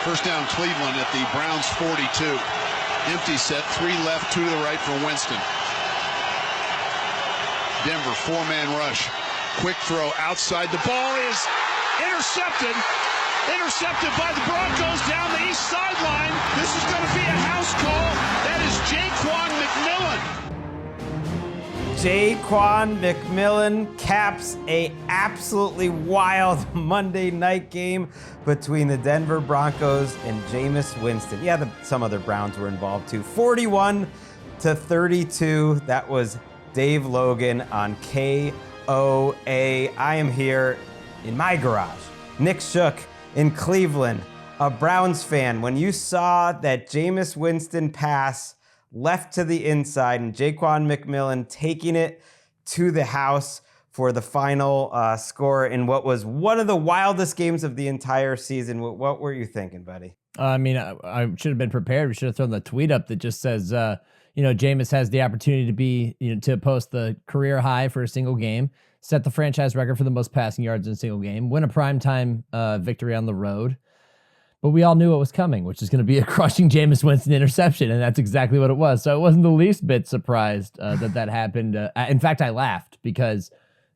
First down, Cleveland at the Browns 42. Empty set, 3 left, 2 to the right for Winston. Denver, 4-man rush. Quick throw outside. The ball is intercepted. Intercepted by the Broncos down the east sideline. This is going to be a house call. That is Jaquan McMillan caps a absolutely wild Monday night game between the Denver Broncos and Jameis Winston. Yeah, some other Browns were involved too. 41-32. That was Dave Logan on KOA. I am here in my garage. Nick Shook in Cleveland, a Browns fan. When you saw that Jameis Winston pass left to the inside and Jaquan McMillan taking it to the house for the final score in what was one of the wildest games of the entire season, what were you thinking, buddy? I should have been prepared. We should have thrown the tweet up that just says, Jameis has the opportunity to be, to post the career high for a single game, set the franchise record for the most passing yards in a single game, win a primetime victory on the road. But we all knew what was coming, which is going to be a crushing Jameis Winston interception, and that's exactly what it was. So I wasn't the least bit surprised that happened. In fact, I laughed because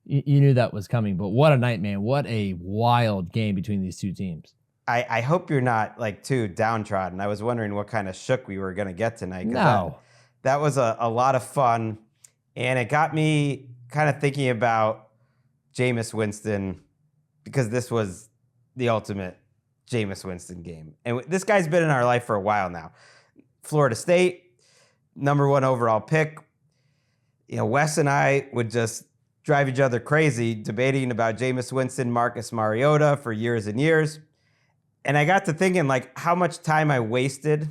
you knew that was coming. But what a night, man. What a wild game between these two teams. I hope you're not, too downtrodden. I was wondering what kind of shook we were going to get tonight. No. That was a lot of fun, and it got me kind of thinking about Jameis Winston because this was the ultimate Jameis Winston game. And this guy's been in our life for a while now. Florida State, #1 overall pick. Wes and I would just drive each other crazy debating about Jameis Winston, Marcus Mariota for years and years. And I got to thinking how much time I wasted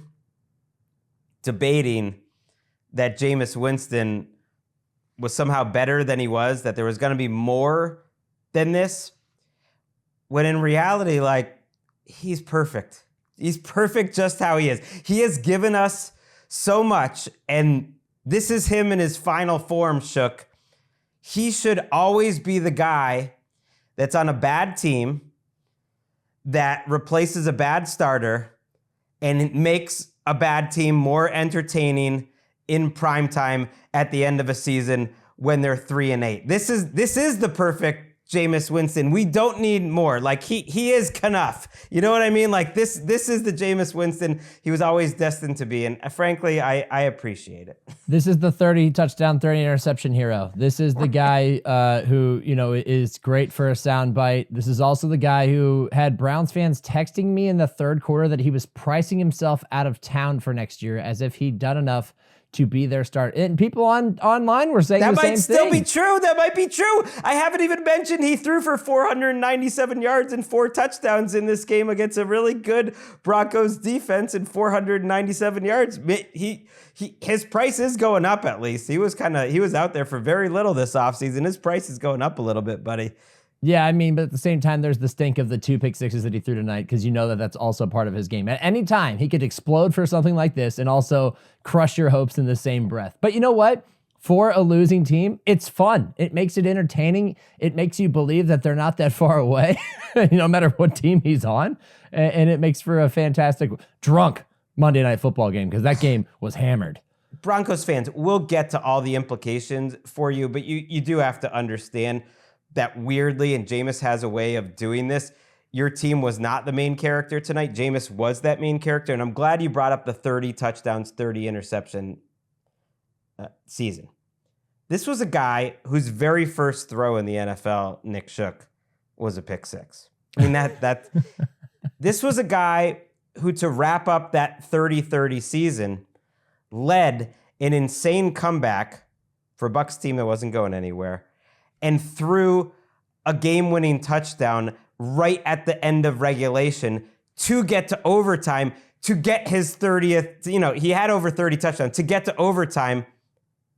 debating that Jameis Winston was somehow better than he was, that there was going to be more than this, when in reality, he's perfect. He's perfect just how he is. He has given us so much, and this is him in his final form, Shook. He should always be the guy that's on a bad team that replaces a bad starter and makes a bad team more entertaining in primetime at the end of a season when they're 3-8. This is the perfect Jameis Winston. We don't need more. He is enough. You know what I mean? This is the Jameis Winston he was always destined to be. And frankly, I appreciate it. This is the 30 touchdown, 30 interception hero. This is the guy who, is great for a sound bite. This is also the guy who had Browns fans texting me in the third quarter that he was pricing himself out of town for next year as if he'd done enough to be their start. And people online were saying the same thing. That might still be true. That might be true. I haven't even mentioned he threw for 497 yards and 4 touchdowns in this game against a really good Broncos defense and 497 yards. His price is going up at least. He was out there for very little this offseason. His price is going up a little bit, buddy. Yeah, but at the same time, there's the stink of the 2 pick sixes that he threw tonight because that's also part of his game. At any time, he could explode for something like this and also crush your hopes in the same breath. But you know what? For a losing team, it's fun. It makes it entertaining. It makes you believe that they're not that far away, no matter what team he's on. And it makes for a fantastic, drunk Monday Night Football game because that game was hammered. Broncos fans, we'll get to all the implications for you, but you do have to understand that weirdly, and Jameis has a way of doing this, your team was not the main character tonight. Jameis was that main character, and I'm glad you brought up the 30 touchdowns, 30 interception season. This was a guy whose very first throw in the NFL, Nick Shook, was a pick six. This was a guy who, to wrap up that 30-30 season, led an insane comeback for a Bucs team that wasn't going anywhere, and threw a game-winning touchdown right at the end of regulation to get to overtime, to get his 30th, he had over 30 touchdowns, to get to overtime.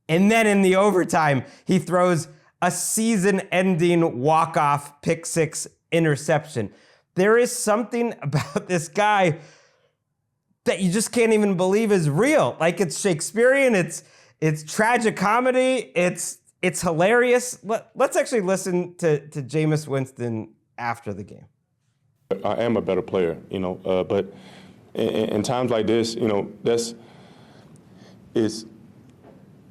And then in the overtime, he throws a season-ending walk-off pick six interception. There is something about this guy that you just can't even believe is real. It's Shakespearean, it's tragic comedy, it's hilarious. Let's actually listen to Jameis Winston after the game. I am a better player, but in times like this, it's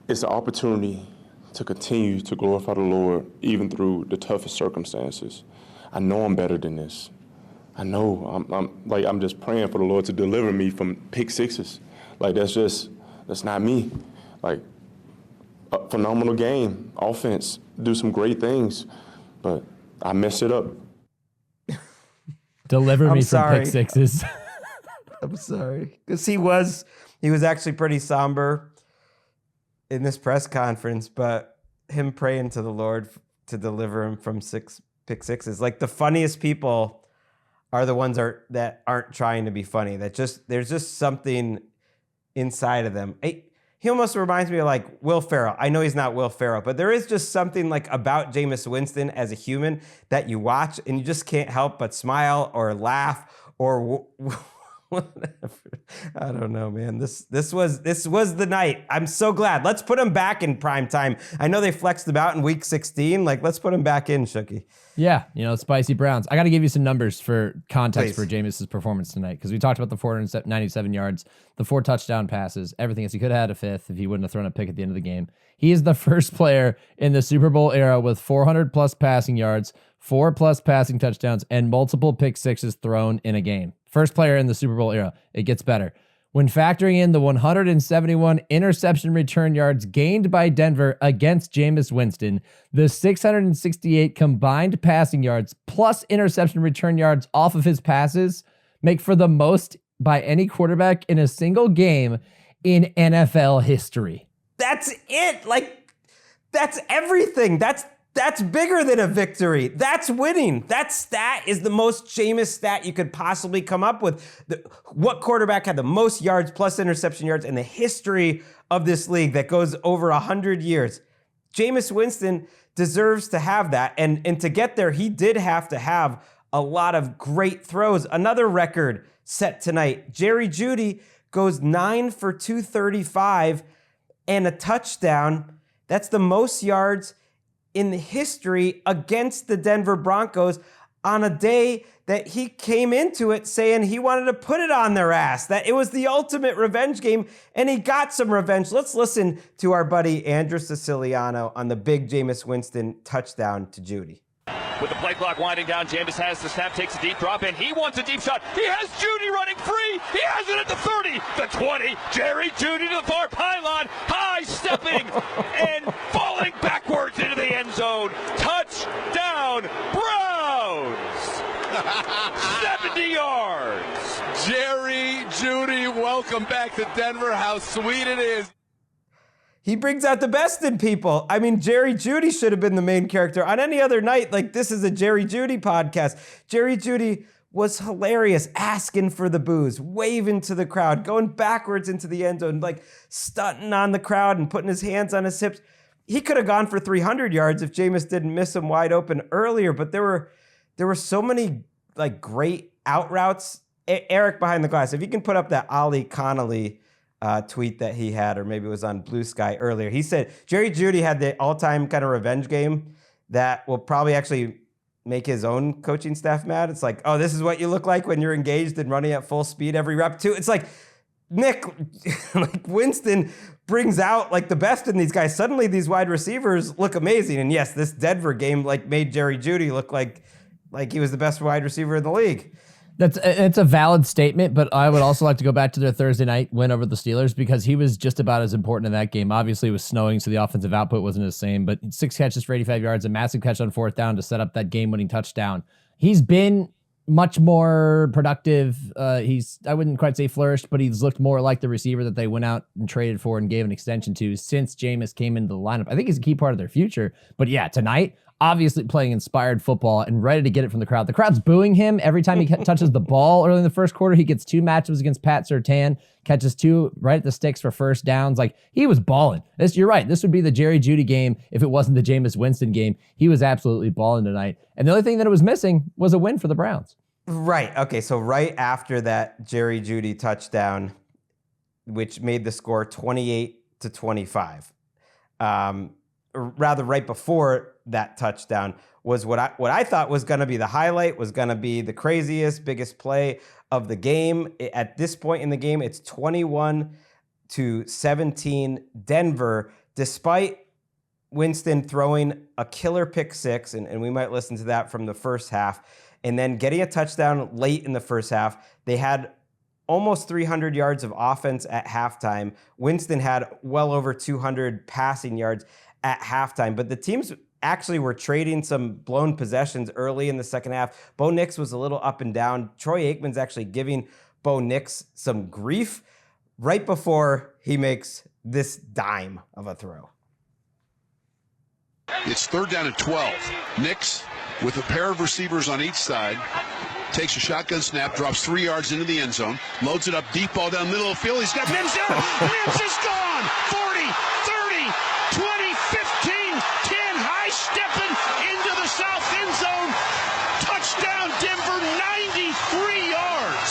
an opportunity to continue to glorify the Lord even through the toughest circumstances. I know I'm better than this. I know I'm just praying for the Lord to deliver me from pick sixes. That's not me. Like, a phenomenal game, offense, do some great things, but I messed it up. Deliver me from pick sixes. I'm sorry. Because he was actually pretty somber in this press conference, but him praying to the Lord to deliver him from pick sixes. Like, the funniest people are the ones that aren't trying to be funny. There's just something inside of them. He almost reminds me of like Will Ferrell. I know he's not Will Ferrell, but there is just something like about Jameis Winston as a human that you watch and you just can't help but smile or laugh or whatever. I don't know, man. This was the night. I'm so glad. Let's put him back in prime time. I know they flexed him out in week 16. Like, let's put him back in, Shooky. Yeah, spicy Browns. I got to give you some numbers for context Please. for Jameis's performance tonight, because we talked about the 497 yards, the 4 touchdown passes, everything else. He could have had a fifth if he wouldn't have thrown a pick at the end of the game. He is the first player in the Super Bowl era with 400-plus passing yards, 4+ passing touchdowns, and multiple pick sixes thrown in a game. First player in the Super Bowl era. It gets better. When factoring in the 171 interception return yards gained by Denver against Jameis Winston, the 668 combined passing yards plus interception return yards off of his passes make for the most by any quarterback in a single game in NFL history. That's it. Like, that's everything. That's bigger than a victory. That's winning. That stat is the most Jameis stat you could possibly come up with. What quarterback had the most yards plus interception yards in the history of this league that goes over 100 years? Jameis Winston deserves to have that. And to get there, he did have to have a lot of great throws. Another record set tonight. Jerry Jeudy goes 9 for 235 and a touchdown. That's the most yards in the history against the Denver Broncos on a day that he came into it saying he wanted to put it on their ass, that it was the ultimate revenge game, and he got some revenge. Let's listen to our buddy Andrew Siciliano on the big Jameis Winston touchdown to Jeudy. With the play clock winding down, Jameis has the snap, takes a deep drop, and he wants a deep shot. He has Jeudy running free. He has it at the 30, the 20. Jerry Jeudy to the far pylon, high stepping and falling backwards into the end zone. Touchdown, Browns! 70 yards. Jerry Jeudy, welcome back to Denver. How sweet it is. He brings out the best in people. I mean, Jerry Jeudy should have been the main character. On any other night, like, this is a Jerry Jeudy podcast. Jerry Jeudy was hilarious, asking for the booze, waving to the crowd, going backwards into the end zone, like stunting on the crowd and putting his hands on his hips. He could have gone for 300 yards if Jameis didn't miss him wide open earlier, but there were so many like great out routes. Eric behind the glass, if you can put up that Ollie Connolly tweet that he had, or maybe it was on Blue Sky earlier. He said Jerry Jeudy had the all-time kind of revenge game that will probably actually make his own coaching staff mad. It's like, oh, this is what you look like when you're engaged and running at full speed every rep too. It's like, Nick, like Winston brings out like the best in these guys. Suddenly these wide receivers look amazing. And yes, this Denver game like made Jerry Jeudy look like he was the best wide receiver in the league. It's a valid statement, but I would also like to go back to their Thursday night win over the Steelers, because he was just about as important in that game. Obviously, it was snowing, so the offensive output wasn't the same, but 6 catches for 85 yards, a massive catch on 4th down to set up that game-winning touchdown. He's been much more productive. I wouldn't quite say flourished, but he's looked more like the receiver that they went out and traded for and gave an extension to since Jameis came into the lineup. I think he's a key part of their future. But yeah, tonight, obviously playing inspired football and ready to get it from the crowd. The crowd's booing him every time he touches the ball early in the first quarter. He gets 2 matchups against Pat Surtain, catches 2 right at the sticks for first downs. Like, he was balling. You're right. This would be the Jerry Jeudy game if it wasn't the Jameis Winston game. He was absolutely balling tonight. And the only thing that it was missing was a win for the Browns. Right. Okay. So right after that Jerry Jeudy touchdown, which made the score 28-25, or rather right before that touchdown was what I thought was going to be the highlight, was going to be the craziest, biggest play of the game. At this point in the game, it's 21-17 Denver, despite Winston throwing a killer pick six, and we might listen to that from the first half, and then getting a touchdown late in the first half. They had almost 300 yards of offense at halftime. Winston had well over 200 passing yards at halftime, but the teams actually were trading some blown possessions early in the second half. Bo Nix was a little up and down. Troy Aikman's actually giving Bo Nix some grief right before he makes this dime of a throw. It's 3rd down and 12. Nix, with a pair of receivers on each side, takes a shotgun snap, drops 3 yards into the end zone, loads it up, deep ball down middle of the field. He's got Mims down. Mims is gone. 40, 30, 20, 15, 10, high stepping into the south end zone. Touchdown, Denver, 93 yards.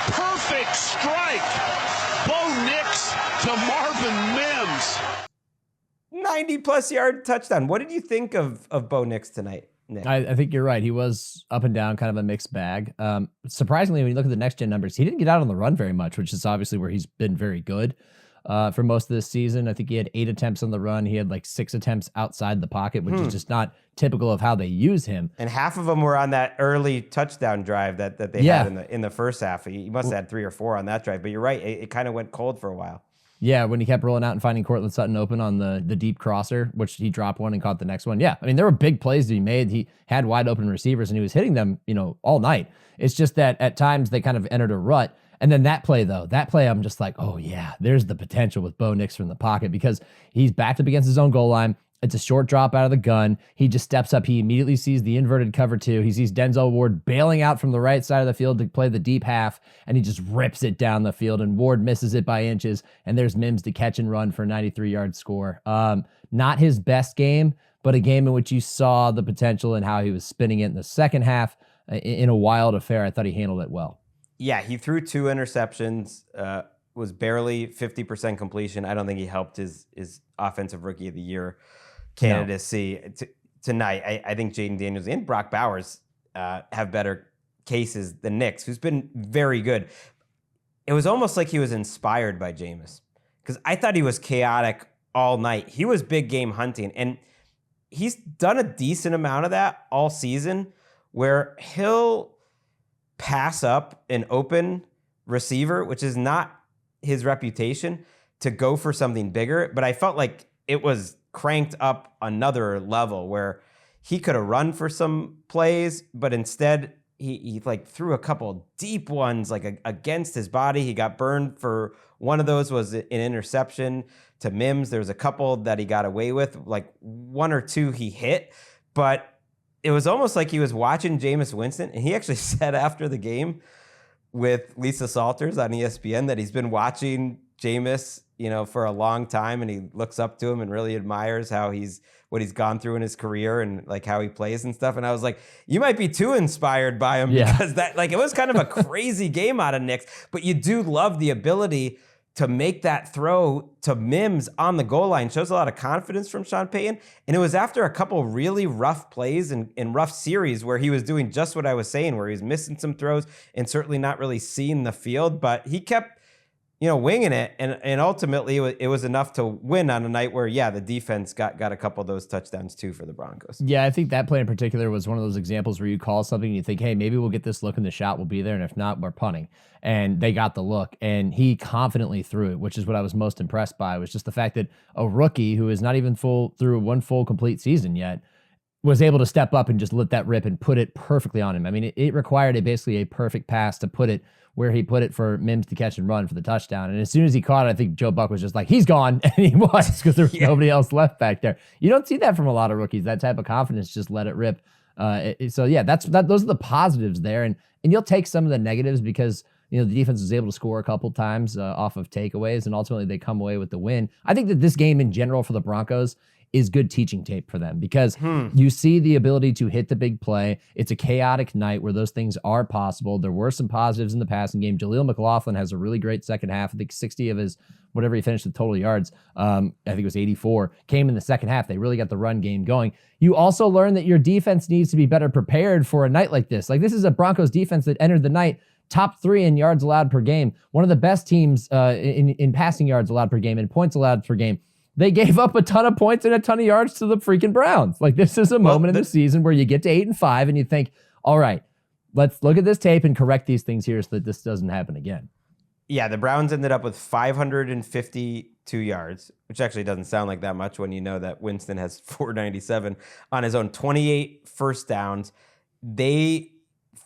Perfect strike. Bo Nix to Marvin Mims. 90-plus yard touchdown. What did you think of Bo Nix tonight, Nick? I think you're right. He was up and down, kind of a mixed bag. Surprisingly, when you look at the next gen numbers, he didn't get out on the run very much, which is obviously where he's been very good for most of this season. I think he had 8 attempts on the run. He had like 6 attempts outside the pocket, which is just not typical of how they use him. And half of them were on that early touchdown drive that they had in the first half. He must have had 3 or 4 on that drive. But you're right, it kind of went cold for a while. Yeah, when he kept rolling out and finding Cortland Sutton open on the deep crosser, which he dropped one and caught the next one. Yeah, I mean, there were big plays that he made. He had wide open receivers, and he was hitting them, all night. It's just that at times they kind of entered a rut. And then that play, I'm just like, oh, yeah, there's the potential with Bo Nix from the pocket because he's backed up against his own goal line. It's a short drop out of the gun. He just steps up. He immediately sees the inverted cover 2. He sees Denzel Ward bailing out from the right side of the field to play the deep half, and he just rips it down the field, and Ward misses it by inches, and there's Mims to catch and run for a 93-yard score. Not his best game, but a game in which you saw the potential and how he was spinning it in the second half in a wild affair. I thought he handled it well. Yeah, he threw 2 interceptions, was barely 50% completion. I don't think he helped his Offensive Rookie of the Year candidacy tonight. I think Jaden Daniels and Brock Bowers have better cases than Nix, who's been very good. It was almost like he was inspired by Jameis because I thought he was chaotic all night. He was big game hunting, and he's done a decent amount of that all season where he'll pass up an open receiver, which is not his reputation, to go for something bigger. But I felt like it was cranked up another level where he could have run for some plays, but instead he like threw a couple deep ones like against his body. He got burned for one of those was an interception to Mims. There was a couple that he got away with, like 1 or 2 he hit, but it was almost like he was watching Jameis Winston. And he actually said after the game with Lisa Salters on ESPN that he's been watching Jameis, for a long time, and he looks up to him and really admires what he's gone through in his career and like how he plays and stuff. And I was like, you might be too inspired by him because that it was kind of a crazy game out of Nix, but you do love the ability to make that throw to Mims on the goal line. Shows a lot of confidence from Sean Payton. And it was after a couple really rough plays and rough series where he was doing just what I was saying, where he was missing some throws and certainly not really seeing the field, but he kept winging it, and ultimately it was enough to win on a night where, the defense got a couple of those touchdowns too for the Broncos. Yeah, I think that play in particular was one of those examples where you call something and you think, hey, maybe we'll get this look and the shot will be there, and if not, we're punting. And they got the look, and he confidently threw it, which is what I was most impressed by, was just the fact that a rookie who is not even through one full complete season yet was able to step up and just let that rip and put it perfectly on him. I mean, it required basically a perfect pass to put it where he put it for Mims to catch and run for the touchdown. And as soon as he caught it, I think Joe Buck was just like, he's gone. And he was, because there was nobody else left back there. You don't see that from a lot of rookies, that type of confidence, just let it rip. Those are the positives there. And you'll take some of the negatives because, the defense was able to score a couple times off of takeaways, and ultimately they come away with the win. I think that this game in general for the Broncos is good teaching tape for them because you see the ability to hit the big play. It's a chaotic night where those things are possible. There were some positives in the passing game. Jaleel McLaughlin has a really great second half. I think 60 of his, whatever he finished with total yards, I think it was 84, came in the second half. They really got the run game going. You also learn that your defense needs to be better prepared for a night like this. Like, this is a Broncos defense that entered the night top 3 in yards allowed per game, one of the best teams in passing yards allowed per game and points allowed per game. They gave up a ton of points and a ton of yards to the freaking Browns. Like, this is a moment in the season where you get to 8-5 and you think, all right, let's look at this tape and correct these things here so that this doesn't happen again. Yeah, the Browns ended up with 552 yards, which actually doesn't sound like that much when you know that Winston has 497 on his own, 28 first downs. They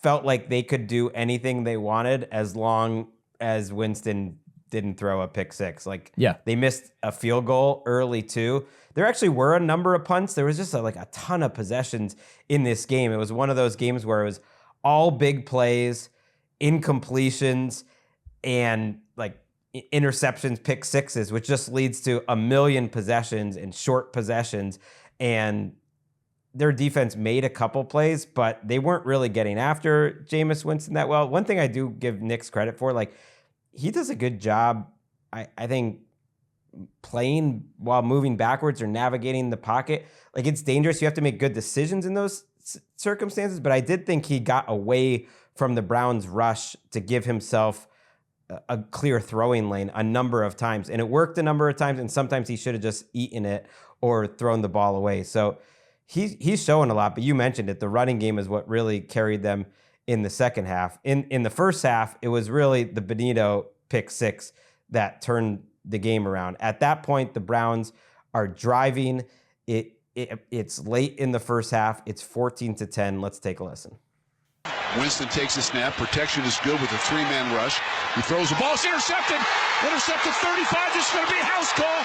felt like they could do anything they wanted as long as Winston didn't throw a pick six. Like, yeah, they missed a field goal early too. There actually were a number of punts. There was just a ton of possessions in this game. It was one of those games where it was all big plays, incompletions, and like interceptions, pick sixes, which just leads to a million possessions and short possessions. And their defense made a couple plays, but they weren't really getting after Jameis Winston that well. One thing I do give Nick's credit for, like, he does a good job, I think, playing while moving backwards or navigating the pocket. Like, it's dangerous. You have to make good decisions in those circumstances, but I did think he got away from the Browns' rush to give himself a clear throwing lane a number of times. And it worked a number of times, and sometimes he should have just eaten it or thrown the ball away. So he's showing a lot, but you mentioned it. The running game is what really carried them in the second half. In the first half, it was really the Benito pick six that turned the game around. At that point, the Browns are driving. It's late in the first half. It's 14-10. Let's take a listen. Winston takes a snap. Protection is good with a 3-man rush. He throws the ball. It's intercepted. Intercepted 35. This is going to be a house call.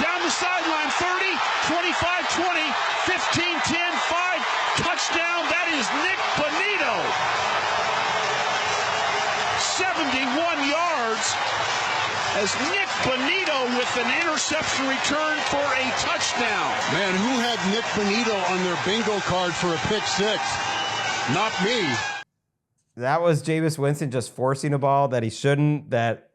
Down the sideline. 30, 25, 20, 15, 10, 5. Touchdown. That is Nick Benito. 71 yards as Nick Benito with an interception return for a touchdown. Man, who had Nick Benito on their bingo card for a pick six? Not me. That was Jameis Winston just forcing a ball that he shouldn't, that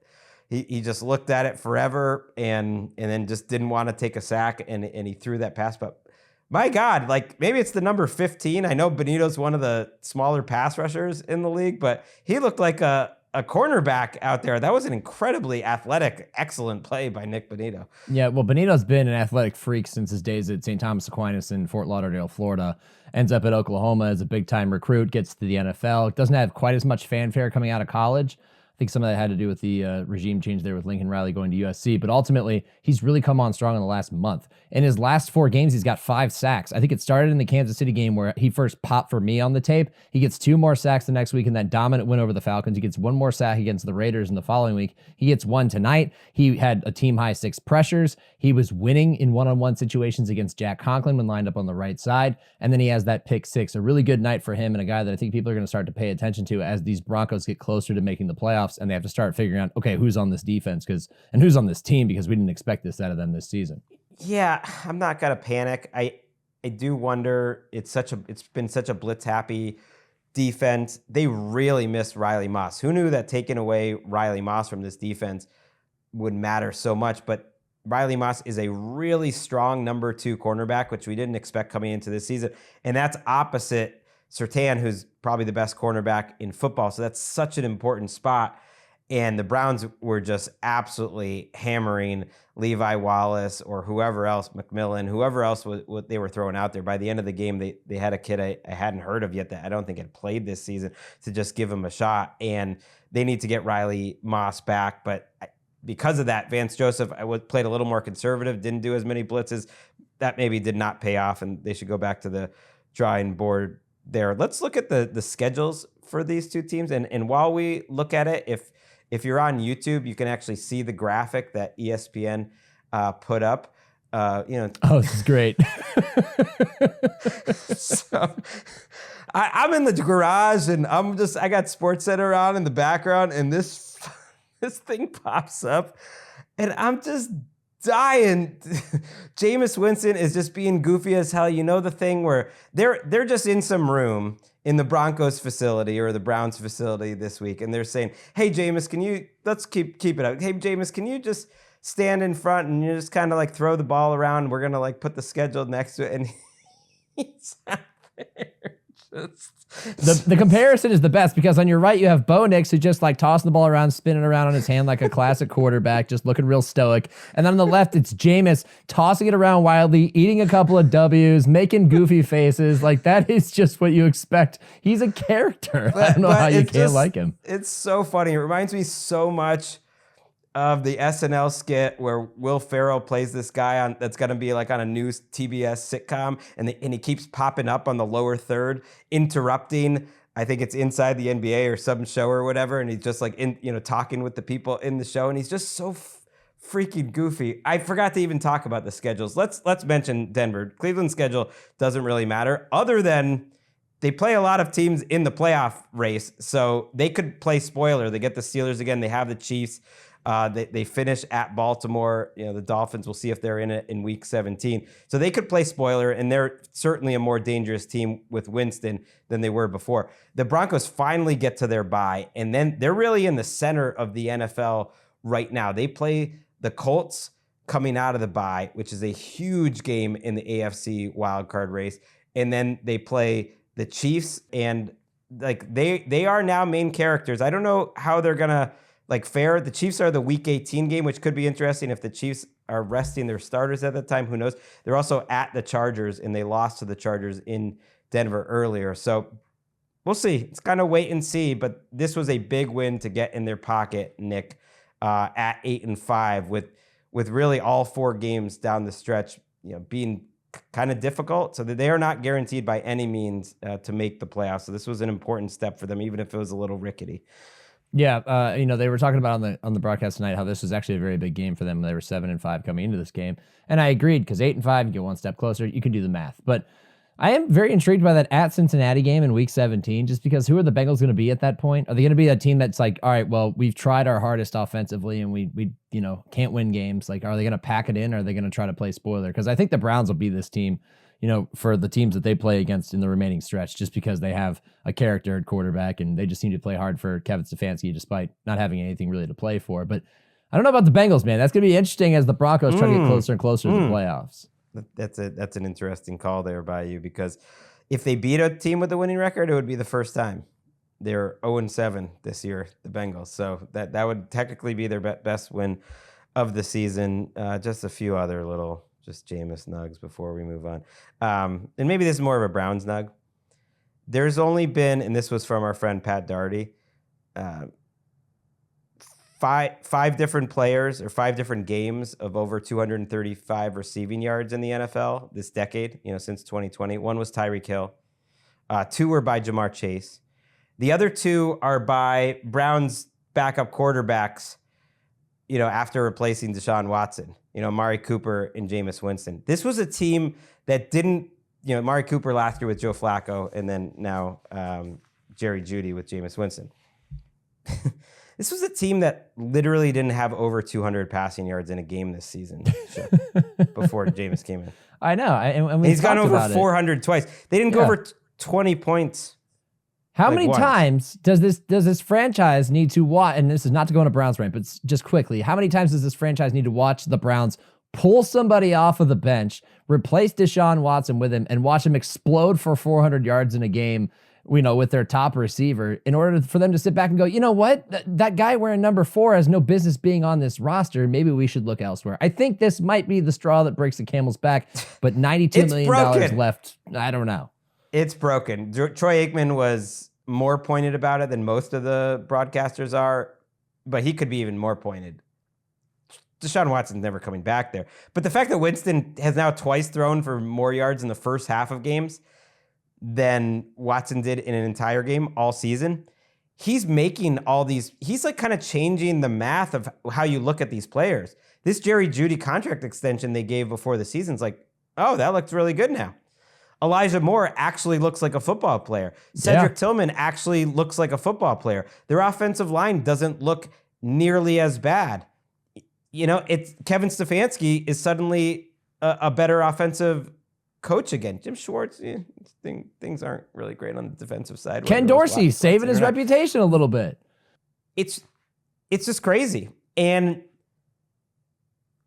he just looked at it forever and then just didn't want to take a sack, and he threw that pass. But my God, like, maybe it's the number 15. I know Benito's one of the smaller pass rushers in the league, but he looked like a cornerback out there. That was an incredibly athletic, excellent play by Nick Benito. Yeah, well, Benito's been an athletic freak since his days at St. Thomas Aquinas in Fort Lauderdale, Florida. Ends up at Oklahoma as a big-time recruit, gets to the NFL. Doesn't have quite as much fanfare coming out of college. I think some of that had to do with the regime change there with Lincoln Riley going to USC. But ultimately, he's really come on strong in the last month. In his last 4 games, he's got 5 sacks. I think it started in the Kansas City game where he first popped for me on the tape. He gets 2 more sacks the next week in that dominant win over the Falcons. He gets 1 more sack against the Raiders in the following week. He gets 1 tonight. He had a team-high 6 pressures. He was winning in one-on-one situations against Jack Conklin when lined up on the right side. And then he has that pick 6. A really good night for him, and a guy that I think people are going to start to pay attention to as these Broncos get closer to making the playoffs, and they have to start figuring out, okay, who's on this defense and who's on this team, because we didn't expect this out of them this season. Yeah, I'm not gonna panic. I do wonder. It's been such a blitz happy defense. They really missed Riley Moss. Who knew that taking away Riley Moss from this defense would matter so much? But Riley Moss is a really strong number 2 cornerback, which we didn't expect coming into this season, and that's opposite Surtain, who's probably the best cornerback in football. So that's such an important spot. And the Browns were just absolutely hammering Levi Wallace or whoever else, McMillan, whoever else what they were throwing out there. By the end of the game, they had a kid I hadn't heard of yet that I don't think had played this season to just give him a shot. And they need to get Riley Moss back. But because of that, Vance Joseph played a little more conservative, didn't do as many blitzes. That maybe did not pay off, and they should go back to the drawing board there. Let's look at the schedules for these two teams. And while we look at it, if you're on YouTube, you can actually see the graphic that ESPN put up. Oh, this is great. So I'm in the garage and I got SportsCenter on in the background, and this thing pops up, and I'm just dying. Jameis Winston is just being goofy as hell. You know the thing where they're just in some room in the Broncos facility or the Browns facility this week, and they're saying, "Hey Jameis, let's keep it up. Hey Jameis, can you just stand in front and you just kind of like throw the ball around? We're gonna like put the schedule next to it." And he's out there The comparison is the best because on your right you have Bo Nix who just like tossing the ball around, spinning around on his hand like a classic quarterback, just looking real stoic. And then on the left it's Jameis tossing it around wildly, eating a couple of W's, making goofy faces. Like that is just what you expect. He's a character. I don't know how you can't like him. It's so funny. It reminds me so much of the SNL skit where Will Ferrell plays this guy that's going to be like on a new TBS sitcom, and he keeps popping up on the lower third, interrupting. I think it's Inside the NBA or some show or whatever, and he's just like talking with the people in the show, and he's just so freaking goofy. I forgot to even talk about the schedules. Let's mention Denver. Cleveland's schedule doesn't really matter, other than they play a lot of teams in the playoff race, so they could play spoiler. They get the Steelers again. They have the Chiefs. They finish at Baltimore. The Dolphins, we'll see if they're in it in week 17. So they could play spoiler, and they're certainly a more dangerous team with Winston than they were before. The Broncos finally get to their bye, and then they're really in the center of the NFL right now. They play the Colts coming out of the bye, which is a huge game in the AFC wildcard race. And then they play the Chiefs, and like they are now main characters. I don't know how they're going to fare. The Chiefs are the week 18 game, which could be interesting if the Chiefs are resting their starters at the time. Who knows? They're also at the Chargers, and they lost to the Chargers in Denver earlier. So we'll see. It's kind of wait and see, but this was a big win to get in their pocket, Nick, at 8-5 with really all 4 games down the stretch, being kind of difficult. So that they are not guaranteed by any means to make the playoffs. So this was an important step for them, even if it was a little rickety. Yeah, they were talking about on the broadcast tonight how this was actually a very big game for them. They were 7-5 coming into this game, and I agreed because 8-5, you get one step closer. You can do the math, but I am very intrigued by that at Cincinnati game in Week 17, just because who are the Bengals going to be at that point? Are they going to be a team that's like, all right, well, we've tried our hardest offensively, and we can't win games. Like, are they going to pack it in, or are they going to try to play spoiler? Because I think the Browns will be this team, for the teams that they play against in the remaining stretch, just because they have a character at quarterback and they just seem to play hard for Kevin Stefanski despite not having anything really to play for. But I don't know about the Bengals, man. That's going to be interesting as the Broncos try to get closer and closer to the playoffs. That's an interesting call there by you, because if they beat a team with a winning record, it would be the first time. They're 0-7 this year, the Bengals. So that would technically be their best win of the season. Just a few other little Jameis nugs before we move on. And maybe this is more of a Browns nug. There's only been, and this was from our friend Pat Daugherty, five different players or 5 different games of over 235 receiving yards in the NFL this decade, since 2020. One was Tyreek Hill. 2 were by Jamar Chase. The other 2 are by Browns backup quarterbacks, after replacing Deshaun Watson, Amari Cooper and Jameis Winston. This was a team that didn't, Amari Cooper last year with Joe Flacco, and then now Jerry Jeudy with Jameis Winston. This was a team that literally didn't have over 200 passing yards in a game this season before Jameis came in. I know. And he's gone over 400 twice. They didn't go over 20 points. How many times does this franchise need to watch, and this is not to go on a Browns rant, but just quickly, how many times does this franchise need to watch the Browns pull somebody off of the bench, replace Deshaun Watson with him, and watch him explode for 400 yards in a game, with their top receiver, in order for them to sit back and go, you know what? That guy wearing number 4 has no business being on this roster. Maybe we should look elsewhere. I think this might be the straw that breaks the camel's back, but $92 million left. I don't know. It's broken. Troy Aikman was more pointed about it than most of the broadcasters are, but he could be even more pointed. Deshaun Watson's never coming back there. But the fact that Winston has now twice thrown for more yards in the first half of games than Watson did in an entire game all season, he's making all these, he's like kind of changing the math of how you look at these players. This Jerry Jeudy contract extension they gave before the season's like, oh, that looks really good now. Elijah Moore actually looks like a football player. Cedric Tillman actually looks like a football player. Their offensive line doesn't look nearly as bad. it's Kevin Stefanski is suddenly a better offensive coach again. Jim Schwartz, things aren't really great on the defensive side. Ken Dorsey saving his reputation a little bit. It's just crazy. And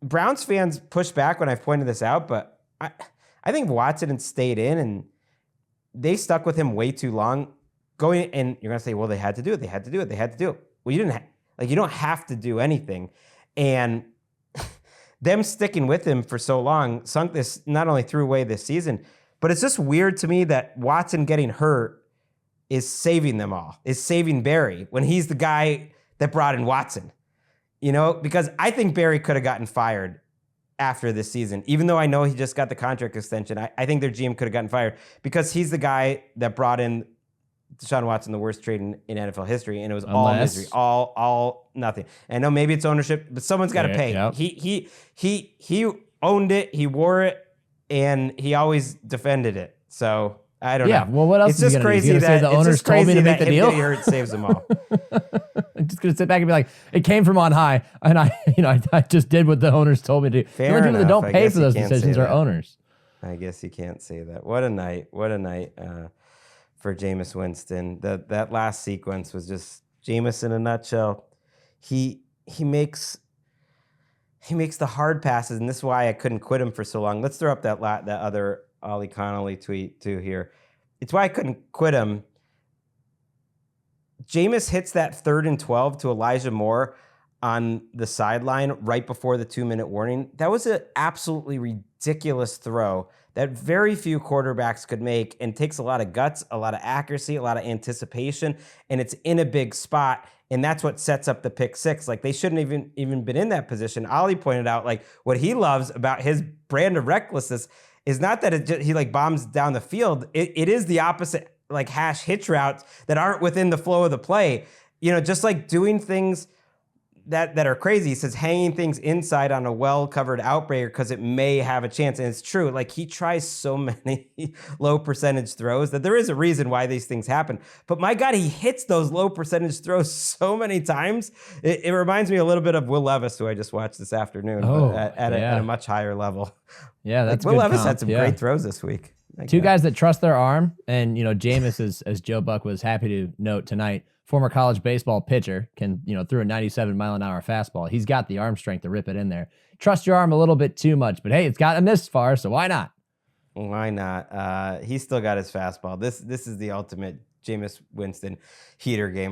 Browns fans push back when I've pointed this out, but I think Watson had stayed in and they stuck with him way too long. And you're gonna say, well, they had to do it. Well, you don't have to do anything. And them sticking with him for so long sunk this, not only threw away this season, but it's just weird to me that Watson getting hurt is saving them all, is saving Barry when he's the guy that brought in Watson. Because I think Barry could have gotten fired after this season, even though I know he just got the contract extension. I think their GM could have gotten fired because he's the guy that brought in Deshaun Watson, the worst trade in NFL history, and it was all misery, all nothing. And I know maybe it's ownership, but someone's got to pay. Yep. He owned it, he wore it, and he always defended it. So I don't know. Yeah. Well, what else? It's just crazy that the owners told me to make the deal. Getting hurt saves them all. I'm just gonna sit back and be like, it came from on high, and I just did what the owners told me to do. Fair the only people that enough. don't pay for those decisions are owners. I guess you can't say that. What a night! For Jameis Winston. That last sequence was just Jameis in a nutshell. He makes the hard passes, and this is why I couldn't quit him for so long. Let's throw up that other Ollie Connolly tweet too here. It's why I couldn't quit him. Jameis hits that 3rd and 12 to Elijah Moore on the sideline right before the 2-minute warning. That was an absolutely ridiculous throw that very few quarterbacks could make, and takes a lot of guts, a lot of accuracy, a lot of anticipation, and it's in a big spot, and that's what sets up the pick six. Like, they shouldn't even been in that position. Ollie pointed out, like, what he loves about his brand of recklessness is not that he like bombs down the field. It is the opposite, like hash hitch routes that aren't within the flow of the play. Just like doing things that are crazy. He says hanging things inside on a well-covered outbreaker because it may have a chance. And it's true. Like, he tries so many low percentage throws that there is a reason why these things happen. But my God, he hits those low percentage throws so many times. It reminds me a little bit of Will Levis, who I just watched this afternoon, at a much higher level. Yeah, that's Will Levis comp. had some great throws this week. Two guys that trust their arm. And, Jameis, as Joe Buck was happy to note tonight, former college baseball pitcher, can, through a 97-mile-an-hour fastball. He's got the arm strength to rip it in there. Trust your arm a little bit too much, but hey, it's gotten this far, so why not? Why not? He's still got his fastball. This is the ultimate Jameis Winston heater game.